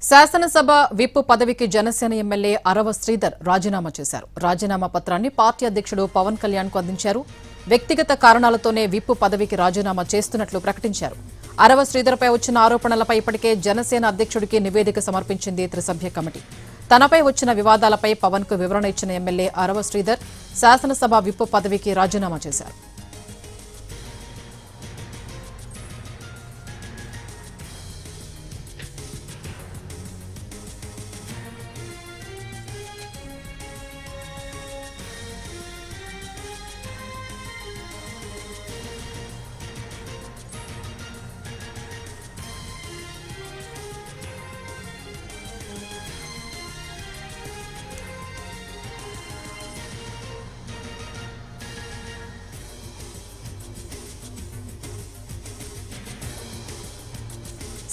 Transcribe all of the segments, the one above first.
శాసనసభ విప్ పదవికి జనసేన ఎమ్మెల్యే అరవ శ్రీధర్ రాజీనామా చేశారు. రాజీనామా పత్రాన్ని పార్టీ అధ్యక్షుడు పవన్ కళ్యాణ్ కు అందించారు. వ్యక్తిగత కారణాలతోనే విప్ పదవికి రాజీనామా చేస్తున్నట్లు ప్రకటించారు. అరవ శ్రీధర్పై వచ్చిన ఆరోపణలపై ఇప్పటికే జనసేన అధ్యక్షుడికి నివేదిక సమర్పించింది త్రిసభ్య కమిటీ. తనపై వచ్చిన వివాదాలపై పవన్ కు వివరణ ఇచ్చిన ఎమ్మెల్యే అరవ శ్రీధర్ శాసనసభ విప్ పదవికి రాజీనామా చేశారు.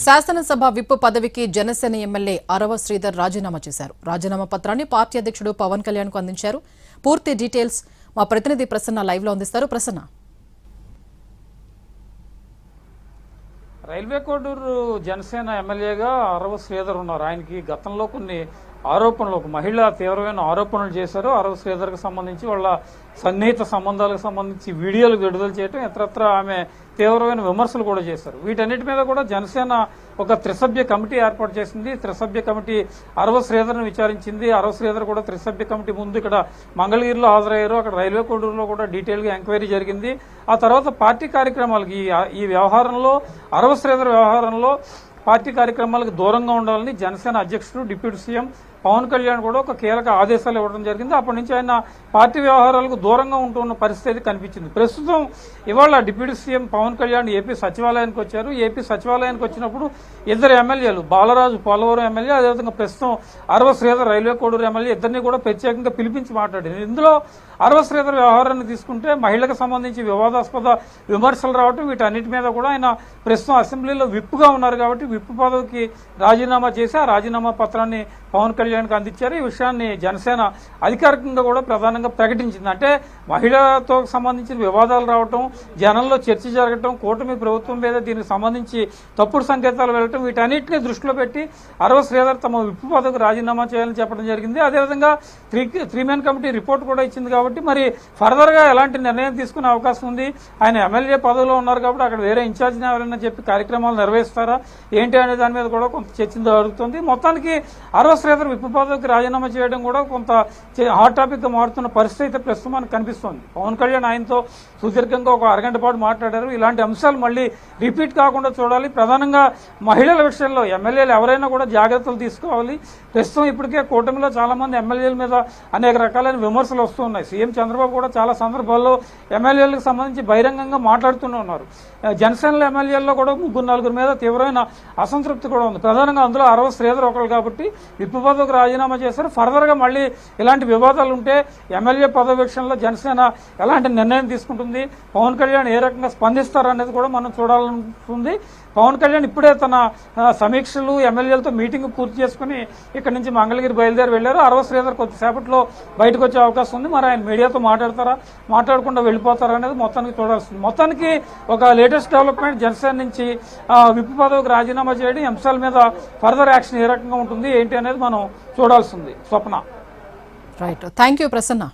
శాసనసభ విప్ పదవికి జనసేన ఎమ్మెల్యే అరవ శ్రీధర్ రాజీనామా చేశారు. రాజీనామా పత్రాన్ని పార్టీ అధ్యక్షుడు పవన్ కళ్యాణ్ కు అందించారు. పూర్తి డీటెయిల్స్ మా ప్రతినిధి ప్రసన్న లైవ్ లో అందిస్తారు. ప్రసన్న, రైల్వే కోడూరు జనసేన ఎమ్మెల్యేగా అరవ శ్రీధర్ ఉన్నారు. ఆయనకి గతంలో కొన్ని ఆరోపణలు, ఒక మహిళ తీవ్రమైన ఆరోపణలు చేశారు. అరవ శ్రీధర్కి సంబంధించి వాళ్ళ సన్నిహిత సంబంధాలకు సంబంధించి వీడియోలు విడుదల చేయడం, ఇతరత్ర ఆమె తీవ్రమైన విమర్శలు కూడా చేశారు. వీటన్నిటి మీద కూడా జనసేన ఒక త్రిసభ్య కమిటీ ఏర్పాటు చేసింది. త్రిసభ్య కమిటీ అరవ శ్రీధర్ను విచారించింది. అరవ శ్రీధర్ కూడా త్రిసభ్య కమిటీ ముందు ఇక్కడ మంగళగిరిలో హాజరయ్యారు. అక్కడ రైల్వే కోడూరులో కూడా డీటెయిల్గా ఎంక్వైరీ జరిగింది. ఆ తర్వాత పార్టీ కార్యక్రమాలకి ఈ వ్యవహారంలో, అరవ శ్రీధర్ వ్యవహారంలో పార్టీ కార్యక్రమాలకు దూరంగా ఉండాలని జనసేన అధ్యక్షుడు డిప్యూటీ సీఎం పవన్ కళ్యాణ్ కూడా ఒక కీలక ఆదేశాలు ఇవ్వడం జరిగింది. అప్పటి నుంచి ఆయన పార్టీ వ్యవహారాలకు దూరంగా ఉంటున్న పరిస్థితి కనిపించింది. ప్రస్తుతం ఇవాళ deputy CM Pawan Kalyan AP సచివాలయానికి వచ్చారు. ఏపీ సచివాలయానికి వచ్చినప్పుడు ఇద్దరు ఎమ్మెల్యేలు, బాలరాజు పోలవరం ఎమ్మెల్యే, అదేవిధంగా ప్రస్తుతం అరవ శ్రీధర్ రైల్వే కోడూరు ఎమ్మెల్యే, ఇద్దరిని కూడా ప్రత్యేకంగా పిలిపించి మాట్లాడారు. ఇందులో అరవ శ్రీధర్ వ్యవహారాన్ని తీసుకుంటే మహిళలకు సంబంధించి వివాదాస్పద విమర్శలు రావడం, వీటన్నిటి మీద కూడా ఆయన ప్రస్తుతం అసెంబ్లీలో విప్గా ఉన్నారు కాబట్టి విప్ పదవికి రాజీనామా చేసి ఆ రాజీనామా పత్రాన్ని పవన్ కళ్యాణ్కి అందించారు. ఈ విషయాన్ని జనసేన అధికారికంగా కూడా ప్రధానంగా ప్రకటించింది. అంటే మహిళలతో సంబంధించిన వివాదాలు రావటం, జనంలో చర్చ జరగటం, కూటమి ప్రభుత్వం మీద దీనికి సంబంధించి తప్పుడు సంకేతాలు వెళ్ళటం, వీటన్నిటిని దృష్టిలో పెట్టి అరవ శ్రీధర్ తమ విప్ పదవికి రాజీనామా చేయాలని చెప్పడం జరిగింది. అదేవిధంగా త్రీ మెన్ కమిటీ రిపోర్ట్ కూడా ఇచ్చింది కాబట్టి మరి ఫర్దర్గా ఎలాంటి నిర్ణయం తీసుకునే అవకాశం ఉంది. ఆయన ఎమ్మెల్యే పదవిలో ఉన్నారు కాబట్టి అక్కడ వేరే ఇన్ఛార్జిని ఎవరైనా చెప్పి కార్యక్రమాలు నిర్వహిస్తారా ఏంటి అనే దాని మీద కూడా కొంత చర్చ జరుగుతుంది. మొత్తానికి అరవ శ్రీధర్ విప్ పదవికి రాజీనామా చేయడం కూడా కొంత హాట్ టాపిక్ గా మారుతున్న పరిస్థితి అయితే ప్రస్తుతం మనకు కనిపిస్తోంది. పవన్ కళ్యాణ్ ఆయనతో సుదీర్ఘంగా ఒక అరగంట పాటు మాట్లాడారు. ఇలాంటి అంశాలు మళ్ళీ రిపీట్ కాకుండా చూడాలి. ప్రధానంగా మహిళల విషయంలో ఎమ్మెల్యేలు ఎవరైనా కూడా జాగ్రత్తలు తీసుకోవాలి. ప్రస్తుతం ఇప్పటికే కూటమిలో చాలా మంది ఎమ్మెల్యేల మీద అనేక రకాలైన విమర్శలు వస్తూ ఉన్నాయి. సీఎం చంద్రబాబు కూడా చాలా సందర్భాల్లో ఎమ్మెల్యేలకు సంబంధించి బహిరంగంగా మాట్లాడుతూనే ఉన్నారు. జనసేన ఎమ్మెల్యేల్లో కూడా 3-4 మీద తీవ్రమైన అసంతృప్తి కూడా ఉంది. ప్రధానంగా అందులో అరవ శ్రీధర్ ఒకరు కాబట్టి విప్ పదవికి రాజీనామా చేశారు. ఫర్దర్గా మళ్ళీ ఇలాంటి వివాదాలు ఉంటే ఎమ్మెల్యే పదవి విషయంలో జనసేన ఎలాంటి నిర్ణయం తీసుకుంటుంది, పవన్ కళ్యాణ్ ఏ రకంగా స్పందిస్తారనేది కూడా మనం చూడాలనుకుంటుంది. పవన్ కళ్యాణ్ ఇప్పుడే తన సమీక్షలు, ఎమ్మెల్యేలతో మీటింగ్ పూర్తి చేసుకుని ఇక్కడ నుంచి మంగళగిరి బయలుదేరి వెళ్లారు. అరవ శ్రీధర్ కొద్దిసేపట్లో బయటకు వచ్చే అవకాశం ఉంది. మరి ఆయన మీడియాతో మాట్లాడతారా, మాట్లాడకుండా వెళ్ళిపోతారా అనేది మొత్తానికి చూడాల్సింది. మొత్తానికి ఒక లేటెస్ట్ డెవలప్మెంట్ జనసేన నుంచి విప్ పదవికి రాజీనామా చేయడం, అంశాల మీద ఫర్దర్ యాక్షన్ ఏ రకంగా ఉంటుంది ఏంటి అనేది మనం చూడాల్సింది. Swapna. Right, thank you Prasanna.